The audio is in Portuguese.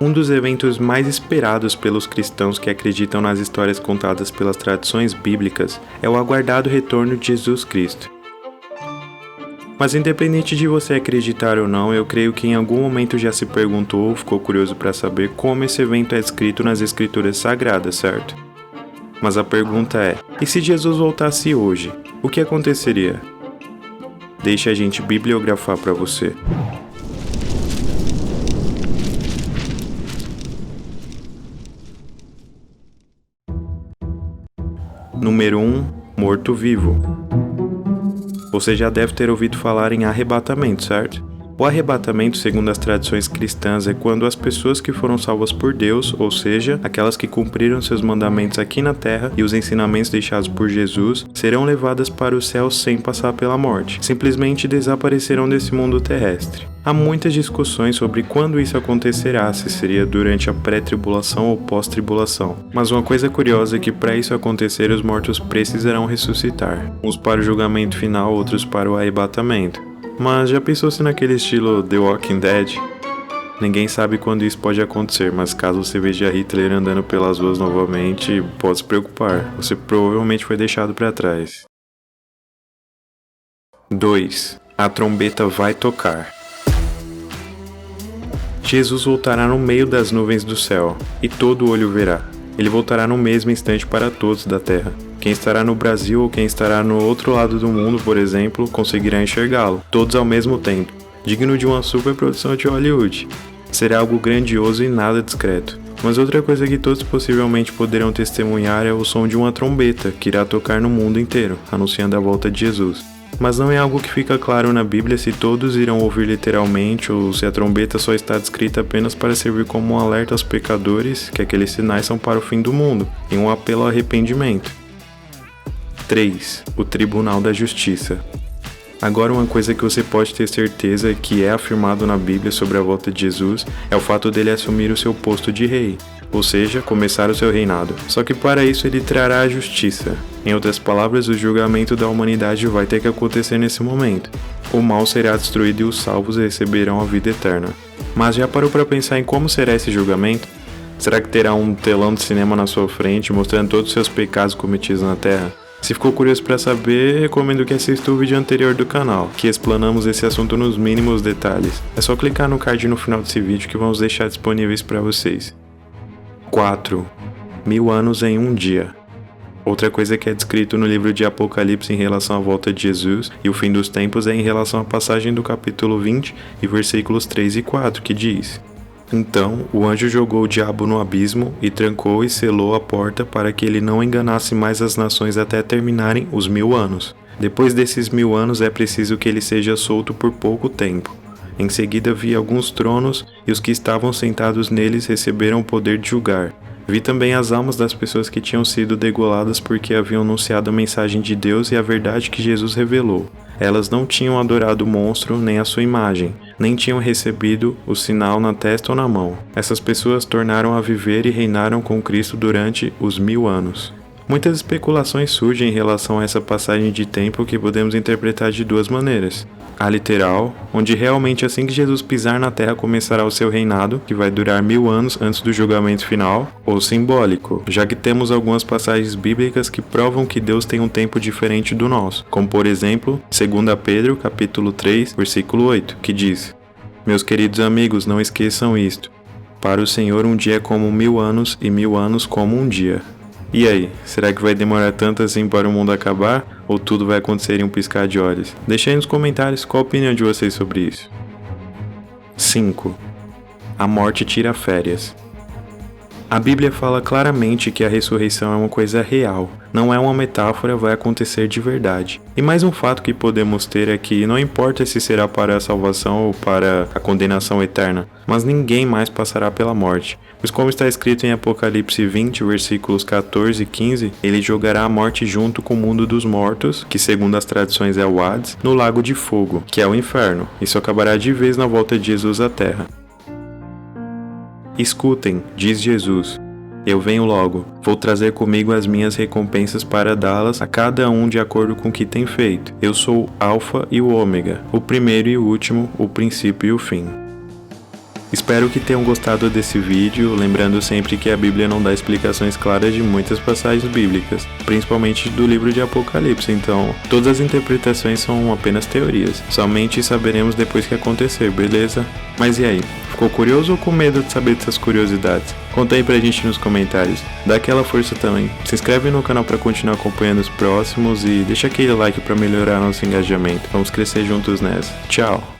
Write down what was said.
Um dos eventos mais esperados pelos cristãos que acreditam nas histórias contadas pelas tradições bíblicas é o aguardado retorno de Jesus Cristo. Mas independente de você acreditar ou não, eu creio que em algum momento já se perguntou ou ficou curioso para saber como esse evento é escrito nas Escrituras Sagradas, certo? Mas a pergunta é, e se Jesus voltasse hoje, o que aconteceria? Deixe a gente bibliografar para você. Número 1. Morto-vivo. Você já deve ter ouvido falar em arrebatamento, certo? O arrebatamento, segundo as tradições cristãs, é quando as pessoas que foram salvas por Deus, ou seja, aquelas que cumpriram seus mandamentos aqui na terra e os ensinamentos deixados por Jesus, serão levadas para o céu sem passar pela morte. Simplesmente desaparecerão desse mundo terrestre. Há muitas discussões sobre quando isso acontecerá, se seria durante a pré-tribulação ou pós-tribulação. Mas uma coisa curiosa é que para isso acontecer, os mortos precisarão ressuscitar. Uns para o julgamento final, outros para o arrebatamento. Mas já pensou se naquele estilo The Walking Dead? Ninguém sabe quando isso pode acontecer, mas caso você veja Hitler andando pelas ruas novamente, pode se preocupar, você provavelmente foi deixado para trás. 2. A trombeta vai tocar. Jesus voltará no meio das nuvens do céu, e todo olho verá. Ele voltará no mesmo instante para todos da terra. Quem estará no Brasil ou quem estará no outro lado do mundo, por exemplo, conseguirá enxergá-lo, todos ao mesmo tempo, digno de uma superprodução de Hollywood. Será algo grandioso e nada discreto. Mas outra coisa que todos possivelmente poderão testemunhar é o som de uma trombeta, que irá tocar no mundo inteiro, anunciando a volta de Jesus. Mas não é algo que fica claro na Bíblia se todos irão ouvir literalmente ou se a trombeta só está descrita apenas para servir como um alerta aos pecadores que aqueles sinais são para o fim do mundo, e um apelo ao arrependimento. 3. O Tribunal da Justiça. Agora, uma coisa que você pode ter certeza que é afirmado na Bíblia sobre a volta de Jesus é o fato dele assumir o seu posto de rei, ou seja, começar o seu reinado. Só que para isso ele trará a justiça. Em outras palavras, o julgamento da humanidade vai ter que acontecer nesse momento. O mal será destruído e os salvos receberão a vida eterna. Mas já parou para pensar em como será esse julgamento? Será que terá um telão de cinema na sua frente mostrando todos os seus pecados cometidos na terra? Se ficou curioso para saber, recomendo que assista o vídeo anterior do canal, que explanamos esse assunto nos mínimos detalhes. É só clicar no card no final desse vídeo que vamos deixar disponíveis para vocês. 4. 1000 anos em um dia. Outra coisa que é descrito no livro de Apocalipse em relação à volta de Jesus e o fim dos tempos é em relação à passagem do capítulo 20 e versículos 3 e 4, que diz: Então o anjo jogou o diabo no abismo e trancou e selou a porta para que ele não enganasse mais as nações até terminarem os 1000 anos. Depois desses 1000 anos é preciso que ele seja solto por pouco tempo. Em seguida vi alguns tronos e os que estavam sentados neles receberam o poder de julgar. Vi também as almas das pessoas que tinham sido degoladas porque haviam anunciado a mensagem de Deus e a verdade que Jesus revelou. Elas não tinham adorado o monstro nem a sua imagem, nem tinham recebido o sinal na testa ou na mão. Essas pessoas tornaram a viver e reinaram com Cristo durante os 1000 anos. Muitas especulações surgem em relação a essa passagem de tempo que podemos interpretar de duas maneiras. A literal, onde realmente assim que Jesus pisar na terra começará o seu reinado, que vai durar 1000 anos antes do julgamento final, ou simbólico, já que temos algumas passagens bíblicas que provam que Deus tem um tempo diferente do nosso, como por exemplo, 2 Pedro, capítulo 3, versículo 8, que diz: Meus queridos amigos, não esqueçam isto. Para o Senhor um dia é como 1000 anos e 1000 anos como um dia. E aí, será que vai demorar tanto assim para o mundo acabar? Ou tudo vai acontecer em um piscar de olhos? Deixe aí nos comentários qual a opinião de vocês sobre isso. 5. A morte tira férias. A Bíblia fala claramente que a ressurreição é uma coisa real, não é uma metáfora, vai acontecer de verdade. E mais um fato que podemos ter é que não importa se será para a salvação ou para a condenação eterna, mas ninguém mais passará pela morte. Pois como está escrito em Apocalipse 20, versículos 14 e 15, ele jogará a morte junto com o mundo dos mortos, que segundo as tradições é o Hades, no lago de fogo, que é o inferno. Isso acabará de vez na volta de Jesus à terra. Escutem, diz Jesus, eu venho logo, vou trazer comigo as minhas recompensas para dá-las a cada um de acordo com o que tem feito. Eu sou o Alfa e o Ômega, o primeiro e o último, o princípio e o fim. Espero que tenham gostado desse vídeo, lembrando sempre que a Bíblia não dá explicações claras de muitas passagens bíblicas, principalmente do livro de Apocalipse, então todas as interpretações são apenas teorias, somente saberemos depois que acontecer, beleza? Mas e aí? Ficou curioso ou com medo de saber dessas curiosidades? Conta aí pra gente nos comentários, dá aquela força também, se inscreve no canal pra continuar acompanhando os próximos e deixa aquele like pra melhorar nosso engajamento, vamos crescer juntos nessa. Tchau!